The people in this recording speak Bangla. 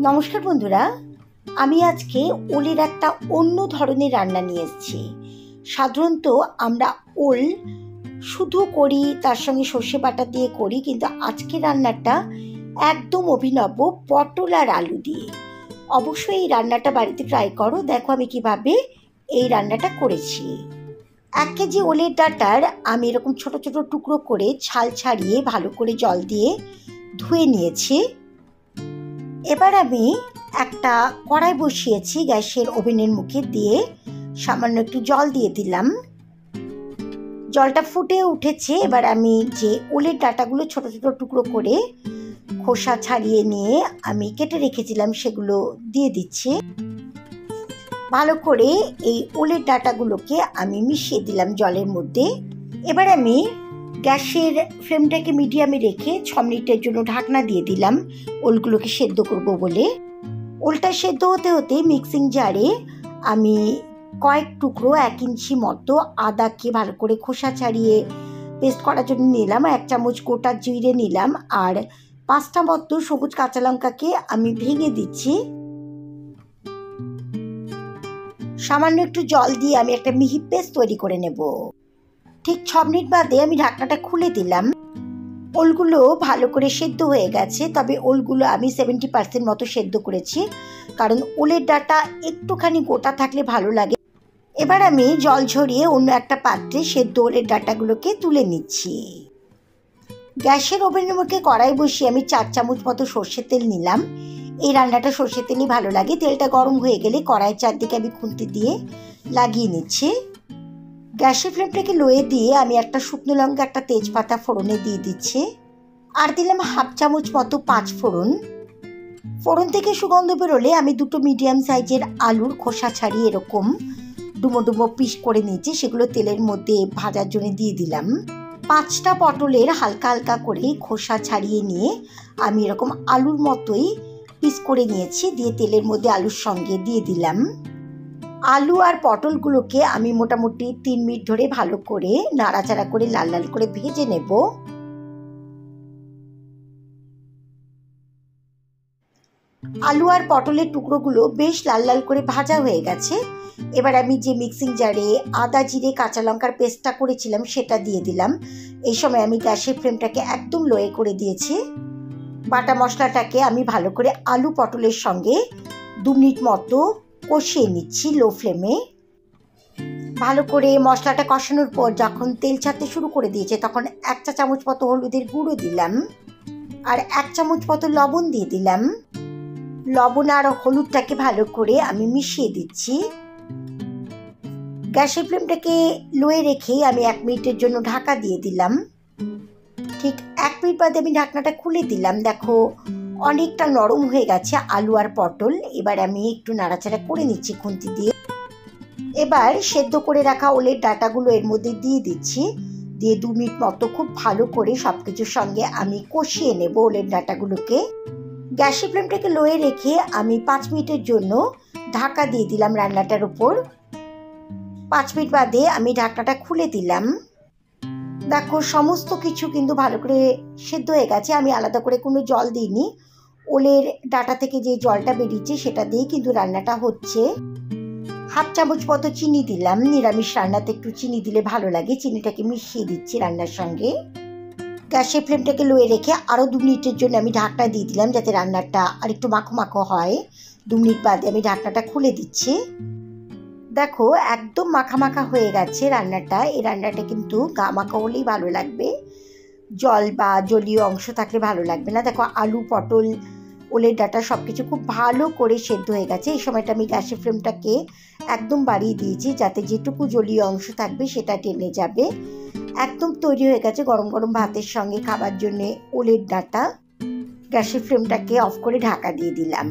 নমস্কার বন্ধুরা, আমি আজকে ওলের একটা অন্য ধরনের রান্না নিয়ে এসেছি। সাধারণত আমরা ওল শুধু করি, তার সঙ্গে সর্ষে বাটা দিয়ে করি, কিন্তু আজকের রান্নাটা একদম অভিনব, পটল আর আলু দিয়ে। অবশ্যই এই রান্নাটা বাড়িতে ট্রাই করো। দেখো আমি কিভাবে এই রান্নাটা করেছি। 1 কেজি ওলের ডাঁটার আমি এরকম ছোট ছোট টুকরো করে ছাল ছাড়িয়ে ভালো করে জল দিয়ে ধুয়ে নিয়েছি। এবার আমি একটা কড়াই বসিয়েছি, গ্যাসের ওভেনের মুখে দিয়ে সামান্য একটু জল দিয়ে দিলাম। জলটা ফুটে উঠেছে। এবার আমি যে ওলের ডাঁটাগুলো ছোট ছোট টুকরো করে খোসা ছাড়িয়ে নিয়ে আমি কেটে রেখেছিলাম সেগুলো দিয়ে দিচ্ছি। ভালো করে এই ওলের ডাঁটাগুলোকে আমি মিশিয়ে দিলাম জলের মধ্যে। এবার আমি গ্যাসের ফ্লেমটাকে মিডিয়ামে রেখে 6 মিনিটের জন্য ঢাকনা দিয়ে দিলাম, ওলগুলোকে সেদ্ধ করব বলে। ওলটা সেদ্ধ হতে হতে মিক্সিং জারে আমি কয়েক টুকরো 1 ইঞ্চি মতো আদাকে ভালো করে খোসা ছাড়িয়ে পেস্ট করার জন্য নিলাম। 1 চামচ গোটা জিরে নিলাম, আর 5টা মতো সবুজ কাঁচা লঙ্কাকে আমি ভেঙে দিচ্ছি। সামান্য একটু জল দিয়ে আমি একটা মিহি পেস্ট তৈরি করে নেব। ঠিক 6 মিনিট বাদে আমি ঢাকনাটা খুলে দিলাম। ওলগুলো ভালো করে সেদ্ধ হয়ে গেছে, তবে ওলগুলো আমি 70% মতো সেদ্ধ করেছি, কারণ ওলের ডাঁটা একটুখানি গোটা থাকলে ভালো লাগে। এবার আমি জল ঝরিয়ে অন্য একটা পাত্রে সেদ্ধ ওলের ডাঁটাগুলোকে তুলে নিচ্ছি। গ্যাসের ওভেনের মুখে কড়াই বসিয়ে আমি 4 চামচ মতো সর্ষের তেল নিলাম। এই রান্নাটা সর্ষের তেলই ভালো লাগে। তেলটা গরম হয়ে গেলে কড়াইয়ের চারদিকে আমি খুন্তি দিয়ে লাগিয়ে নিচ্ছি। গ্যাসের ফ্লেমটাকে লোয়ে দিয়ে আমি একটা শুকনো লঙ্কা, একটা তেজপাতা ফোড়নে দিয়ে দিচ্ছি, আর দিলাম 1/2 চামচ মতো 5 ফোড়ন। ফোড়ন থেকে সুগন্ধ বেরোলে আমি 2টো মিডিয়াম সাইজের আলুর খোসা ছাড়িয়ে এরকম ডুমো ডুমো পিস করে নিয়েছি, সেগুলো তেলের মধ্যে ভাজার জন্য দিয়ে দিলাম। 5টা পটলের হালকা হালকা করে খোসা ছাড়িয়ে নিয়ে আমি এরকম আলুর মতোই পিস করে নিয়েছি, দিয়ে তেলের মধ্যে আলুর সঙ্গে দিয়ে দিলাম। আলু আর পটলগুলোকে আমি মোটামুটি 3 মিনিট ধরে ভালো করে নাড়াচাড়া করে লাল লাল করে ভেজে নেব। আলু আর পটলের টুকরোগুলো বেশ লাল লাল করে ভাজা হয়ে গেছে। এবার আমি যে মিক্সিং জারে আদা জিরে কাঁচা লঙ্কার পেস্টটা করেছিলাম সেটা দিয়ে দিলাম। এই সময় আমি গ্যাসের ফ্লেমটাকে একদম লোয়ে করে দিয়েছি। বাটা মশলাটাকে আমি ভালো করে আলু পটলের সঙ্গে 2 মিনিট মতো কষিয়ে নিচ্ছি লো ফ্লেমে। ভালো করে মশলাটা কষানোর পর যখন তেল ছাড়তে শুরু করে দিয়েছে, তখন 1 চা চামচ মতো হলুদের গুঁড়ো দিলাম, আর 1 চামচ মতো লবণ দিয়ে দিলাম। লবণ আর হলুদটাকে ভালো করে আমি মিশিয়ে দিচ্ছি। গ্যাসের ফ্লেমটাকে লোয়ে রেখে আমি 1 মিনিটের জন্য ঢাকা দিয়ে দিলাম। ঠিক 1 মিনিট বাদে আমি ঢাকনাটা খুলে দিলাম। দেখো অনেকটা নরম হয়ে গেছে আলু আর পটল। এবার আমি একটু নাড়াচাড়া করে নিচ্ছি খুন্তি দিয়ে। এবার সেদ্ধ করে রাখা ওলের ডাঁটাগুলো এর মধ্যে দিয়ে দিচ্ছি, দিয়ে 2 মিনিট মতো খুব ভালো করে সবকিছুর সঙ্গে আমি কষিয়ে নেব ওলের ডাঁটাগুলোকে। গ্যাসের ফ্লেমটাকে লোয়ে রেখে আমি 5 মিনিটের জন্য ঢাকা দিয়ে দিলাম রান্নাটার উপর। 5 মিনিট বাদে আমি ঢাকনাটা খুলে দিলাম। দেখো সমস্ত কিছু কিন্তু ভালো করে সেদ্ধ হয়ে গেছে। আমি আলাদা করে কোনো জল দিইনি। ওলের ডাঁটা থেকে যে জলটা বেরিয়েছে সেটা দিয়ে কিন্তু রান্নাটা হচ্ছে। 1/2 চামচ মতো চিনি দিলাম। নিরামিষ রান্নাতে একটু চিনি দিলে ভালো লাগে। চিনিটাকে মিশিয়ে দিচ্ছি রান্নার সঙ্গে। গ্যাসের ফ্লেমটাকে লোয়ে রেখে আরও 2 মিনিটের জন্য আমি ঢাকনা দিয়ে দিলাম, যাতে রান্নাটা আর একটু মাখো মাখো হয়। 2 মিনিট বাদে আমি ঢাকনাটা খুলে দিচ্ছি। দেখো একদম মাখা মাখা হয়ে গেছে রান্নাটা। এই রান্নাটা কিন্তু গা মাখা হলেই ভালো লাগবে, জল বা জলীয় অংশ থাকলে ভালো লাগবে না। দেখো আলু পটল ওলের ডাঁটা সব কিছু খুব ভালো করে সেদ্ধ হয়ে গেছে। এই সময়টা আমি গ্যাসের ফ্লেমটাকে একদম বাড়িয়ে দিয়েছি, যাতে যেটুকু জলীয় অংশ থাকবে সেটা টেনে যাবে। একদম তৈরি হয়ে গেছে গরম গরম ভাতের সঙ্গে খাবার জন্যে ওলের ডাঁটা। গ্যাসের ফ্লেমটাকে অফ করে ঢাকা দিয়ে দিলাম।